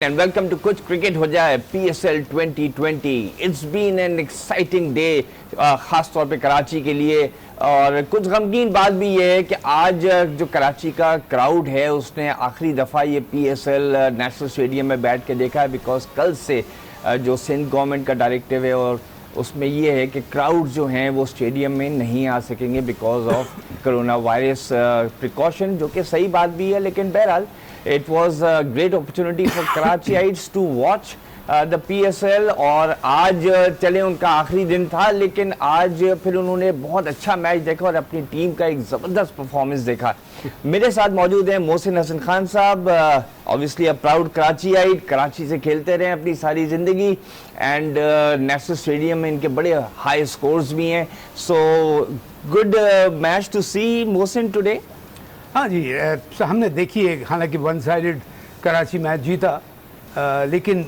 And welcome to कुछ cricket हो जाए PSL 2020. It's been an exciting day, खास तौर पे कराची के लिए. और कुछ गमगीन बात भी ये है कि आज जो कराची का क्राउड है उसने आखिरी दफ़ा ये PSL नेशनल स्टेडियम में बैठ के देखा है, बिकॉज कल से जो सिंध गवर्नमेंट का डायरेक्टिव है और उसमें ये है कि क्राउड जो हैं वो स्टेडियम में नहीं आ सकेंगे because of corona virus precaution, जो कि सही बात भी है. लेकिन बहरहाल it was a great opportunity for Karachiites to watch the PSL. और आज चले उनका आखिरी दिन था, लेकिन आज फिर उन्होंने बहुत अच्छा मैच देखा और अपनी टीम का एक ज़बरदस्त परफॉर्मेंस देखा. मेरे साथ मौजूद हैं मोहसिन हसन खान साहब, ऑब्वियसली अ प्राउड कराचीआइट, कराची से खेलते रहे अपनी सारी ज़िंदगी एंड नेशनल स्टेडियम में इनके बड़े हाई स्कोर्स भी हैं. So good match to see Mohsin today. हाँ जी, हमने देखी है, हालांकि वन साइडेड कराची मैच जीता, लेकिन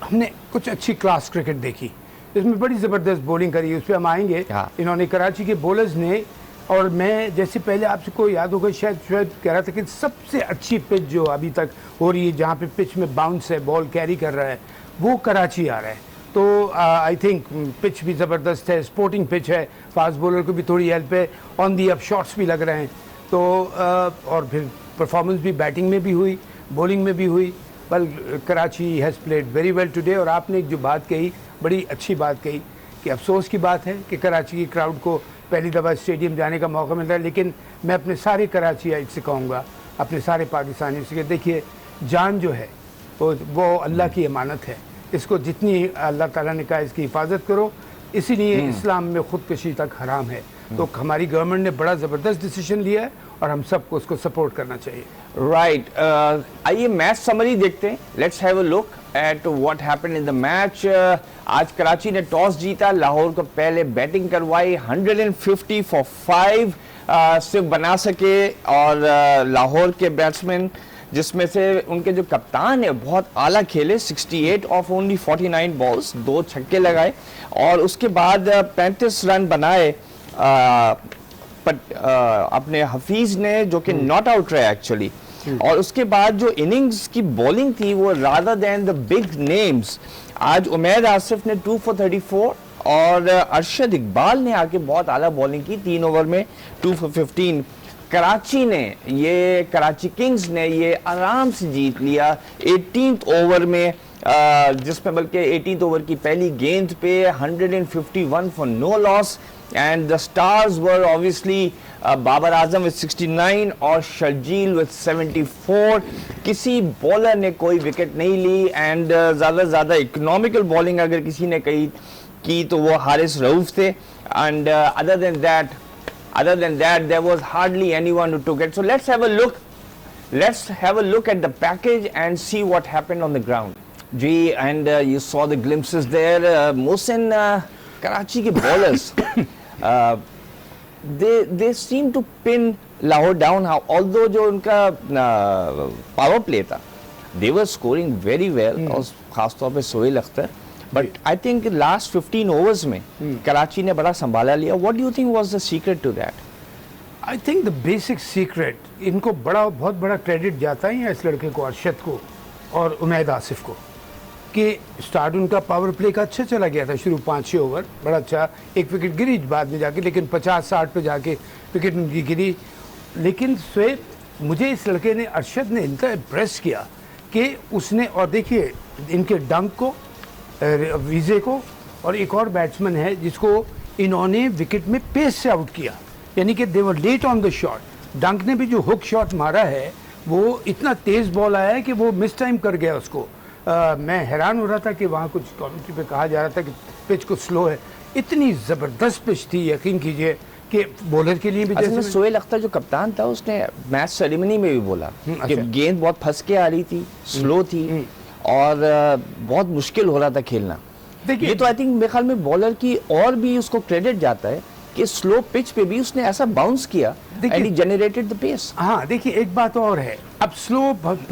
हमने कुछ अच्छी क्लास क्रिकेट देखी. इसमें बड़ी ज़बरदस्त बॉलिंग करी, उस पर हम आएंगे. इन्होंने कराची के बॉलर्स ने, और मैं जैसे पहले आपसे को याद होगा शायद कह रहा था कि सबसे अच्छी पिच जो अभी तक हो रही है, जहाँ पे पिच में बाउंस है, बॉल कैरी कर रहा है, वो कराची आ रहा है. तो आई थिंक पिच भी ज़बरदस्त है, स्पोर्टिंग पिच है, फास्ट बॉलर को भी थोड़ी हेल्प है, ऑन दी अप शॉट्स भी लग रहे हैं. तो और फिर परफॉर्मेंस भी बैटिंग में भी हुई, बॉलिंग में भी हुई. Well, Karachi has played very well today. और आपने एक जो बात कही, बड़ी अच्छी बात कही कि अफसोस की बात है कि कराची की क्राउड को पहली दफ़ा स्टेडियम जाने का मौका मिल रहा है. लेकिन मैं अपने सारे कराचीआइट से कहूँगा, अपने सारे पाकिस्तानियों से, कि देखिए, जान जो है वो अल्लाह की अमानत है. इसको जितनी अल्लाह ताला ने कहा इसकी हिफाजत करो, इसीलिए इस्लाम में ख़ुदकशी तक हराम है. तो हमारी गवर्नमेंट ने बड़ा ज़बरदस्त डिसीजन लिया है और हम सबको उसको सपोर्ट करना चाहिए. राइट, आइए मैच समरी देखते हैं. Let's have a look at what happened in the match. आज कराची ने टॉस जीता, लाहौर को पहले बैटिंग करवाई. 150 फॉर 5 सिर्फ बना सके, और लाहौर के बैट्समैन, जिसमें से उनके जो कप्तान है बहुत आला खेले, 68 ऑफ ओनली 49 बॉल्स, 2 छक्के लगाए और उसके बाद 35 रन बनाए. अपने हफीज ने, जो कि नॉट आउट रहे एक्चुअली. और उसके बाद जो इनिंग्स की बॉलिंग थी वो rather than the big names, आज उमैद आसिफ ने 2 for 34 और अरशद इकबाल ने आके बहुत आला बॉलिंग की, 3 ओवर में 2 for 15. कराची ने, ये कराची किंग्स ने ये आराम से जीत लिया 18th ओवर में, जिसमें बल्कि 18th ओवर की पहली गेंद पे 151 for no loss. And the stars were obviously Babar Azam with 69 और शर्जील with 74. किसी बॉलर ने कोई विकेट नहीं ली. एंड ज़्यादा से ज़्यादा इकोनॉमिकल बॉलिंग अगर किसी ने की तो वो हारिस रऊफ थे. And other than that there was hardly anyone who took it. So let's have a look at the package and see what happened on the ground. जी, and you saw the glimpses there. Mohsin, Karachi के bowlers they seem to pin Lahore down. Although जो उनका power play था, they were scoring very well, और खास तौर पे Sohail Akhtar. But I think last 15 overs में कराची ने बड़ा संभाला लिया. What do you think was the secret to that? I think the basic secret, इनको बहुत बड़ा क्रेडिट जाता है इस लड़के को, अरशद को और उमैद आसिफ को, कि स्टार्ट उनका पावर प्ले का अच्छा चला गया था. शुरू 5-6 ओवर बड़ा अच्छा, एक विकेट गिरी बाद में जाके, लेकिन 50-60 पे जाके विकेट उनकी गिरी. लेकिन स्वेब, मुझे इस लड़के ने, अरशद ने इनका इम्प्रेस किया कि उसने, और देखिए इनके डंक को, वीज़े को, और एक और बैट्समैन है जिसको इन्होंने विकेट में पेस से आउट किया, यानी कि दे वर लेट ऑन द शॉट. डंक ने भी जो हुक शॉट मारा है वो इतना तेज़ बॉल आया है कि वो मिस टाइम कर गया उसको. मैं हैरान हो रहा था कि वहाँ कुछ कमेंट्री पे कहा जा रहा था कि पिच कुछ स्लो है. इतनी ज़बरदस्त पिच थी, यकीन कीजिए कि बॉलर के लिए भी. जैसे सोहेल अख्तर जो कप्तान था, उसने मैच सेरेमनी में भी बोला कि गेंद बहुत फंस के आ रही थी, स्लो थी और बहुत मुश्किल हो रहा था खेलना. ये तो आई थिंक मेरे ख्याल में बॉलर की और भी उसको क्रेडिट जाता है कि स्लो पिच पे भी उसने ऐसा बाउंस किया and he generated the pace. हाँ, देखिए एक बात और है, अब स्लो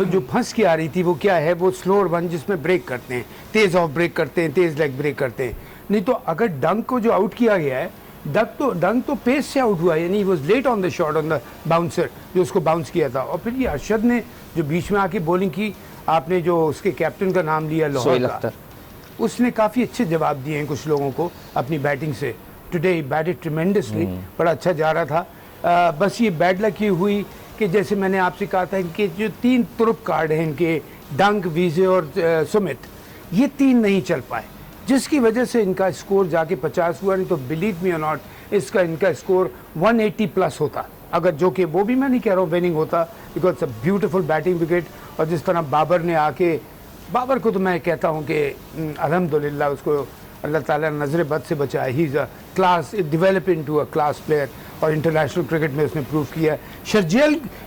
जो फंस के आ रही थी वो क्या है, वो स्लोअर वन जिसमें ब्रेक करते हैं, तेज ऑफ ब्रेक करते हैं, तेज लेग ब्रेक करते हैं. नहीं तो अगर डंक को जो आउट किया गया है, डंक तो पेस से आउट हुआ, यानी was late on the shot on the bouncer जो उसको बाउंस किया था. और फिर ये अरशद ने जो बीच में आके बॉलिंग की, आपने जो उसके कैप्टन का नाम लिया लाहौर सोहेल का, अख्तर, उसने काफ़ी अच्छे जवाब दिए हैं कुछ लोगों को अपनी बैटिंग से। टुडे ही बैटेड ट्रिमेंडसली, बड़ा अच्छा जा रहा था। बस ये बैड लक ये हुई कि जैसे मैंने आपसे कहा था कि जो 3 तुरुप कार्ड हैं इनके, डंक, विजे और सुमित, ये 3 नहीं चल पाए, जिसकी वजह से इनका स्कोर जाके 50 हुआ। नहीं तो बिलीव मी और नॉट, इसका इनका स्कोर 180 प्लस होता, अगर जो कि वो भी मैं नहीं कह रहा हूँ विनिंग होता, because a beautiful batting wicket. और जिस तरह बाबर ने आके, बाबर को तो मैं कहता हूँ कि अल्हम्दुलिल्लाह उसको अल्लाह ताला नज़र बद से बचाए। He is a class, develop into a class player, और इंटरनेशनल क्रिकेट में उसने प्रूव किया है।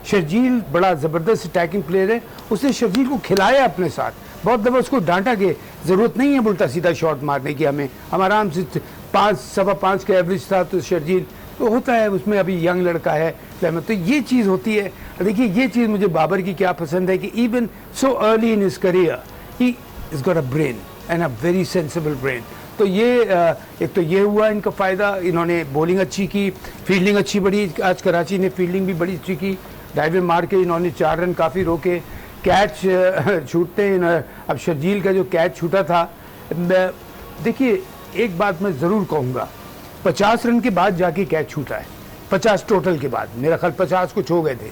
शर्जील बड़ा ज़बरदस्त अटैकिंग प्लेयर है, उसने शर्जील को खिलाया अपने साथ, बहुत दफ़ा उसको डांटा कि ज़रूरत नहीं है उल्टा सीधा शॉट मारने की, हम आराम से 5, 5.25 का एवरेज था, तो शर्जील तो होता है उसमें, अभी यंग लड़का है, तो ये चीज़ होती है। देखिए ये चीज़ मुझे बाबर की क्या पसंद है कि even so early in his career he is got a brain and a very sensible brain. तो ये एक तो ये हुआ इनका फ़ायदा, इन्होंने बॉलिंग अच्छी की, फील्डिंग अच्छी बड़ी, आज कराची ने फील्डिंग भी बड़ी अच्छी की, डाइवर मार के इन्होंने 4 रन काफ़ी रोके, कैच छूटते हैं। अब शर्जील का जो कैच छूटा था, देखिए एक बात मैं ज़रूर कहूँगा, 50 रन के बाद जाके कैच छूटा है, 50 टोटल के बाद, मेरा ख्याल 50 कुछ हो गए थे।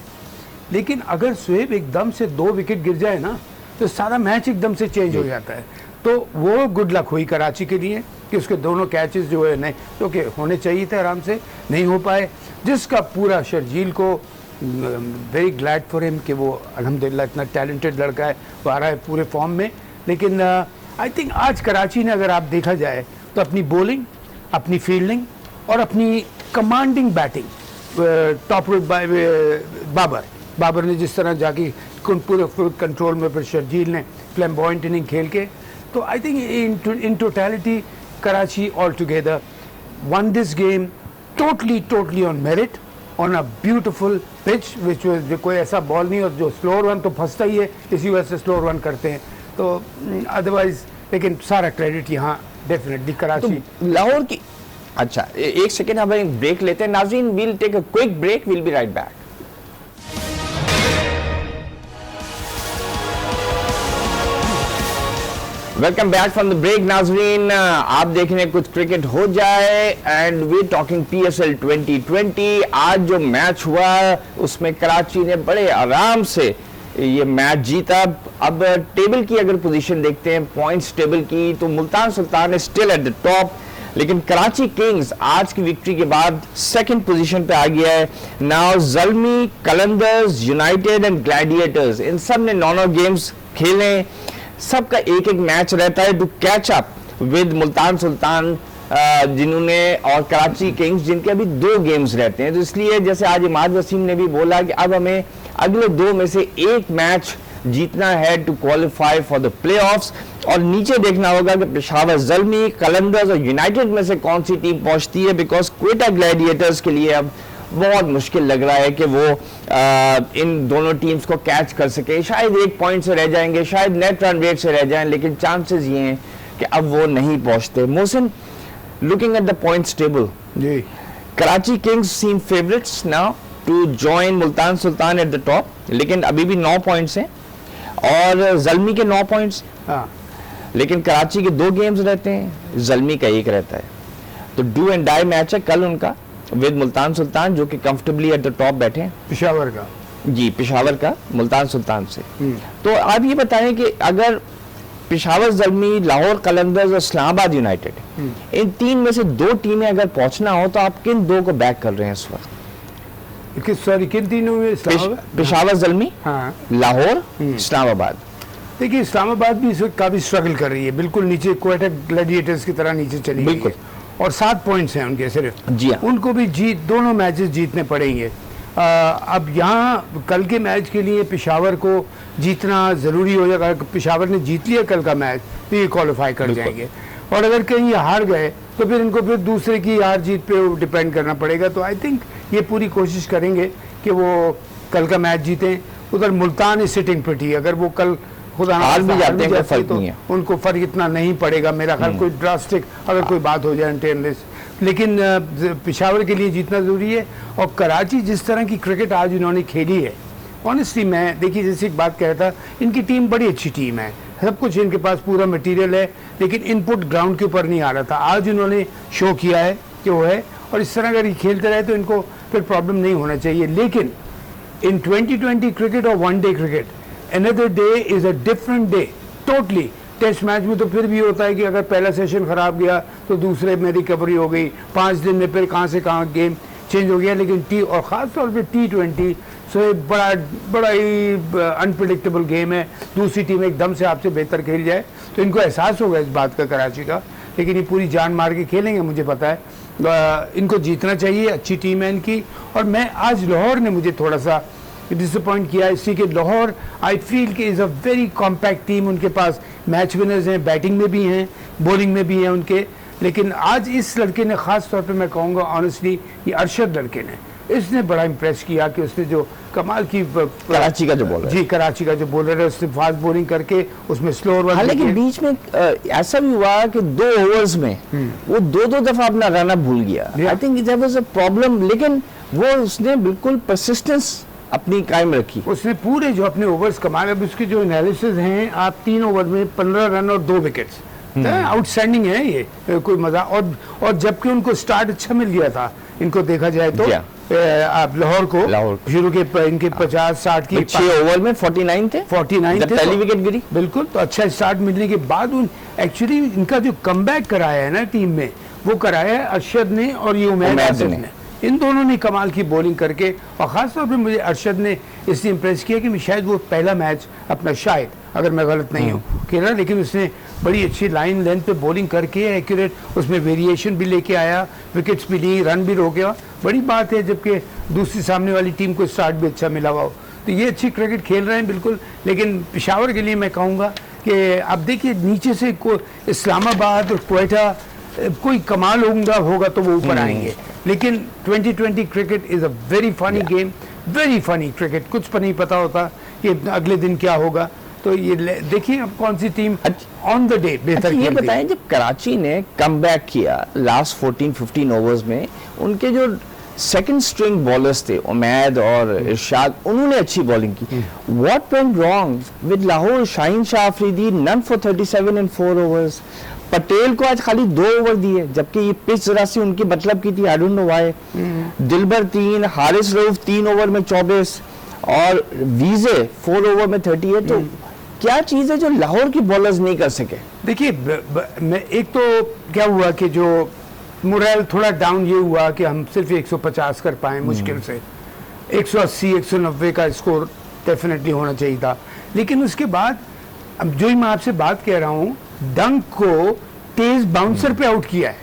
लेकिन अगर शोएब एकदम से 2 विकेट गिर जाए ना, तो सारा मैच एकदम से चेंज हो जाता है। तो वो गुड लक हुई कराची के लिए कि उसके दोनों कैचेस जो है नहीं, जो कि होने चाहिए थे आराम से, नहीं हो पाए, जिसका पूरा शर्जील को वेरी ग्लैड फॉर हिम कि वो अल्हम्दुलिल्लाह इतना टैलेंटेड लड़का है, वो आ रहा है पूरे फॉर्म में। लेकिन आई थिंक आज कराची ने, अगर आप देखा जाए तो अपनी बॉलिंग, अपनी फील्डिंग और अपनी commanding batting top by Babar ने जिस तरह जाके पूरे फुल कंट्रोल में, फिर शर्जील ने फ्लैम्बॉयंट इनिंग खेल के, तो I think in totality Karachi all together one this game totally on merit, on a beautiful pitch which was, कोई ऐसा बॉल नहीं, और जो स्लो रन तो फंसता ही है, इसी वजह से स्लो रन करते हैं। तो अदरवाइज लेकिन सारा क्रेडिट यहाँ डेफिनेटली कराची। तो लाहौर की, अच्छा एक सेकेंड हम एक ब्रेक लेते हैं नाज़रीन, we'll take a quick break, will be right back. Welcome back from the break नाज़रीन, आप देख रहे हैं कुछ क्रिकेट हो जाए एंड वी टॉकिंग PSL 2020। आज जो मैच हुआ उसमें कराची ने बड़े आराम से ये मैच जीता। अब टेबल की अगर पोजीशन देखते हैं, पॉइंट्स टेबल की, तो मुल्तान सुल्तान है स्टिल एट द टॉप, लेकिन कराची किंग्स आज की विक्ट्री के बाद 2nd पोजीशन पे आ गया है। Now Zalmi, Qalandars, united and gladiators, इन सब ने 9 गेम्स खेले, सबका एक मैच रहता है to catch up with Multan Sultan जिन्होंने, और कराची किंग्स जिनके अभी 2 गेम्स रहते हैं। तो इसलिए जैसे आज इमाद वसीम ने भी बोला कि अब हमें अगले 2 में से 1 मैच जीतना है to qualify for the playoffs, और नीचे देखना होगा कि पेशावर ज़ल्मी, कलंदर्स और यूनाइटेड में से कौन सी टीम पहुंचती है, बिकॉज क्वेटा ग्लैडिएटर्स के लिए अब बहुत मुश्किल लग रहा है कि वो इन दोनों टीम्स को कैच कर सके। शायद 1 पॉइंट से रह जाएंगे, शायद नेट रन रेट से रह जाएं, लेकिन चांसेस ये हैं कि अब वो नहीं पहुंचते। Mohsin, looking at the points table, जी Karachi Kings seem favourites now to join Multan Sultan at the top, लेकिन अभी भी 9 पॉइंट्स हैं, और ज़ल्मी के 9 पॉइंट्स, हाँ, लेकिन कराची के 2 गेम्स रहते हैं, ज़ल्मी का 1 रहता है। तो डू एंड डाई मैच है कल उनका विद मुल्तान सुल्तान, जो कि कंफर्टेबली एट द टॉप बैठे हैं। पेशावर का, जी, पेशावर का मुल्तान सुल्तान से। तो आप ये बताएं कि अगर पेशावर ज़ल्मी, लाहौर कलंदर्स और इस्लामाबाद यूनाइटेड, इन 3 में से 2 टीमें अगर पहुंचना हो तो आप किन 2 को बैक कर रहे हैं इस वक्त? सॉरी किन तीनों में? पेशावर ज़ल्मी, हाँ, लाहौर, इस्लामाबाद। देखिए इस्लामाबाद भी इस वक्त काफ़ी स्ट्रगल कर रही है, बिल्कुल नीचे, क्वेटा ग्लैडिएटर्स की तरह नीचे चली गई है, और 7 पॉइंट्स हैं उनके सिर्फ। जी हाँ, उनको भी दोनों मैचेस जीतने पड़ेंगे। अब यहाँ कल के मैच के लिए पेशावर को जीतना ज़रूरी हो जाएगा। पेशावर ने जीत लिया कल का मैच तो ये क्वालिफाई कर जाएंगे, और अगर कहीं ये हार गए तो फिर इनको फिर दूसरे की हार जीत पे डिपेंड करना पड़ेगा। तो आई थिंक ये पूरी कोशिश करेंगे कि वो कल का मैच जीतें। उधर मुल्तान इज सिटिंग प्रिटी, अगर वो कल खुदा हार भी जाते हैं फर्क नहीं है, उनको फर्क इतना नहीं पड़ेगा मेरा ख्याल, कोई ड्रास्टिक अगर कोई बात हो जाए टेनलेस, लेकिन पेशावर के लिए जीतना ज़रूरी है। और कराची जिस तरह की क्रिकेट आज इन्होंने खेली है, ऑनेस्टली मैं देखिए जैसे एक बात कह रहा था, इनकी टीम बड़ी अच्छी टीम है, सब कुछ इनके पास पूरा मटेरियल है, लेकिन इनपुट ग्राउंड के ऊपर नहीं आ रहा था। आज इन्होंने शो किया है कि वो है, और इस तरह अगर ये खेलते रहे तो इनको फिर प्रॉब्लम नहीं होना चाहिए। लेकिन इन 2020 क्रिकेट और one day cricket, another day is a different day totally. Test match में तो फिर भी होता है कि अगर पहला सेशन खराब गया तो दूसरे में रिकवरी हो गई, 5 दिन में फिर कहाँ से कहाँ गेम चेंज हो गया। लेकिन और ख़ास तौर पे T20 सो बड़ा ही अनप्रिडिक्टेबल गेम है। दूसरी टीम एकदम से आपसे बेहतर खेल जाए तो इनको एहसास होगा इस बात का कराची का, लेकिन ये पूरी जान मार के खेलेंगे, मुझे पता है। इनको जीतना चाहिए, अच्छी टीम है इनकी। और मैं आज लाहौर ने मुझे थोड़ा सा डिसअपॉइंट किया, इसलिए कि लाहौर आई फील कि is a very compact team. उनके पास मैच विनर्स हैं, बैटिंग में भी हैं, बॉलिंग में भी हैं उनके। लेकिन आज इस लड़के ने ख़ास तौर पे मैं कहूँगा ऑनेस्टली, ये अरशद लड़के ने, इसने बड़ा इम्प्रेस किया कि उसने जो कमाल की कराची का जो बॉलर जी कराची का जो बॉलर है उसने फास्ट बॉलिंग करके उसमें स्लोअर वन। हालांकि बीच में ऐसा भी हुआ कि 2 ओवर्स में वो 2-2 दफा अपना रन अप भूल गया। I think there was a problem, लेकिन वो उसने बिल्कुल परसिस्टेंस अपनी कायम रखी। उसने पूरे जो अपने ओवर्स कमाए, अब उसके जो एनालिसिस हैं, आप 3 ओवर में 15 रन और 2 विकेट्स, आउटस्टैंडिंग है ये, कोई मजा। और जबकि उनको स्टार्ट अच्छा मिल गया था, इनको देखा जाए तो आप लाहौर को शुरू के इनके 50-60 की 6 ओवर में 49 थे, 49 थे, पहली विकेट गिरी। बिल्कुल, तो अच्छा स्टार्ट मिलने के बाद एक्चुअली इनका जो कमबैक कराया है ना टीम में, वो कराया है अरशद ने और ये उमैद आसिफ ने। इन दोनों ने कमाल की बॉलिंग करके, और ख़ासतौर पे मुझे अरशद ने इसलिए इम्प्रेस किया कि शायद वो पहला मैच अपना, शायद अगर मैं गलत नहीं हूँ खेला, लेकिन उसने बड़ी अच्छी लाइन लेंथ पे बॉलिंग करके एक्यूरेट, उसमें वेरिएशन भी लेके आया, विकेट्स भी ली, रन भी रोका। बड़ी बात है जबकि दूसरी सामने वाली टीम को स्टार्ट भी अच्छा मिला हुआ हो। तो ये अच्छी क्रिकेट खेल रहे हैं बिल्कुल। लेकिन पेशावर के लिए मैं कहूँगा कि अब देखिए नीचे से इस्लामाबाद और क्वेटा कोई कमाल होगा तो वो ऊपर आएंगे। लेकिन 2020 cricket is a very funny game, very funny cricket. कुछ पर नहीं पता होता कि अगले दिन क्या होगा। तो ये देखिए अब कौन सी टीम ऑन द डे बेहतर। ये बताएं, जब कराची ने कमबैक किया लास्ट 14-15 ओवर्स में, उनके जो सेकंड स्ट्रिंग बॉलर्स थे उमैद और इरशाद, उन्होंने अच्छी बॉलिंग की। What went wrong with Lahore? Shaheen Shah Afridi none for 37 in 4 overs. Patel को आज खाली 2 ओवर दिए, जबकि ये पिच जरा सी उनकी मतलब की थी, I don't know why. Dilbar 3, Haris Rauf 3 over में 24 और वीजे 4 ओवर में 38। तो क्या चीज है जो लाहौर की बॉलर्स नहीं कर सके? देखिए मैं एक तो क्या हुआ कि जो मोरल थोड़ा डाउन ये हुआ कि हम सिर्फ 150 कर पाए मुश्किल से। 180-190 का स्कोर डेफिनेटली होना चाहिए था। लेकिन उसके बाद अब जो ही मैं आपसे बात कह रहा हूँ, डंक को तेज बाउंसर पे आउट किया है,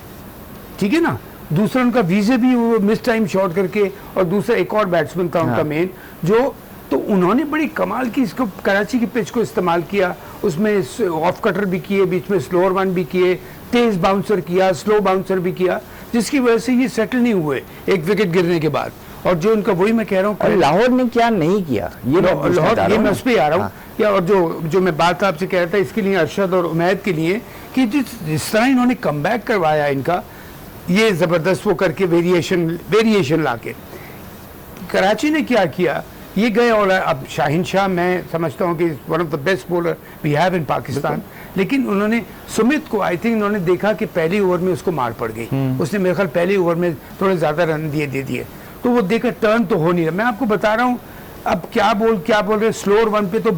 ठीक है ना। दूसरा उनका वीजे भी वो मिस टाइम शॉट करके, और दूसरा एक और बैट्समैन था उनका मेन, जो तो उन्होंने बड़ी कमाल की इसको कराची की पिच को इस्तेमाल किया। उसमें ऑफ कटर भी किए, बीच में स्लोअर वन भी किए, तेज बाउंसर किया, स्लो बाउंसर भी किया, जिसकी वजह से ये सेटल नहीं हुए एक विकेट गिरने के बाद। और जो उनका, वही मैं कह रहा हूँ, लाहौर ने क्या नहीं किया, ये लाहौर, ये मैं उस पर आ रहा हूँ। या और जो मैं बात आपसे कह रहा था इसके लिए, अरशद और उमैद के लिए, कि जिस तरह इन्होंने कमबैक करवाया इनका, ये ज़बरदस्त वो करके वेरिएशन लाके। कराची ने क्या किया, ये गए और अब शाहीन शाह मैं समझता हूँ कि one of the best bowler we have in Pakistan. लेकिन उन्होंने सुमित को, आई थिंक उन्होंने देखा कि पहली ओवर में उसको मार पड़ गई, उसने मेरे ख्याल पहली ओवर में थोड़े ज़्यादा रन दे दिए, तो वो देखकर टर्न तो हो नहीं रहा। मैं आपको बता रहा हूँ अब क्या बोल रहे, स्लोअर वन पे तो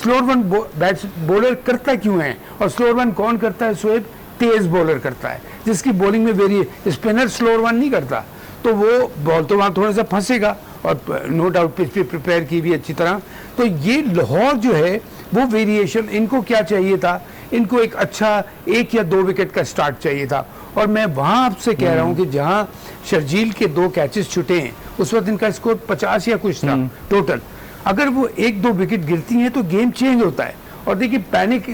स्लोअर वन बॉलर करता क्यों है, और स्लोअर वन कौन करता है? शोएब तेज बॉलर करता है, जिसकी बॉलिंग में वेरी, स्पिनर स्लोअर वन नहीं करता, तो वो बॉल तो वहाँ थोड़ा सा फंसेगा। और नो डाउट पिच पे प्रिपेयर की भी अच्छी तरह। तो ये लाहौर जो है वो वेरिएशन, इनको क्या चाहिए था, इनको एक अच्छा 1 या 2 विकेट का स्टार्ट चाहिए था। और मैं वहाँ आपसे कह रहा हूँ कि जहाँ शर्जील के 2 कैचेस छुटे हैं, उस वक्त इनका स्कोर 50 या कुछ था टोटल। अगर वो 1-2 विकेट गिरती हैं तो गेम चेंज होता है। और देखिए पैनिक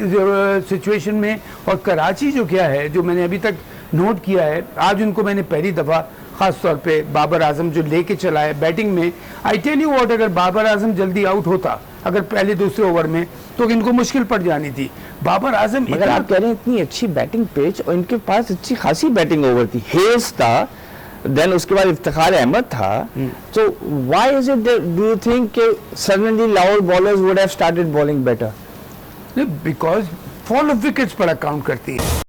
सिचुएशन में, और कराची जो क्या है, जो मैंने अभी तक नोट किया है, आज उनको मैंने पहली दफ़ा खास तौर पे बाबर आजम जो लेके चला है बैटिंग में, आई टेल यू व्हाट, अगर बाबर आजम जल्दी आउट होता अगर पहले दूसरे ओवर में, तो इनको मुश्किल पड़ जानी थी। बाबर आजम, मगर आप कह रहे हैं इतनी अच्छी बैटिंग पिच और इनके पास अच्छी खासी बैटिंग ओवर थी, हेज था, देन उसके बाद इफ्तिखार अहमद था. So why is it that do you think suddenly Lahore bowlers would have started bowling better? Because fall of wickets बड़ा काउंट करती है.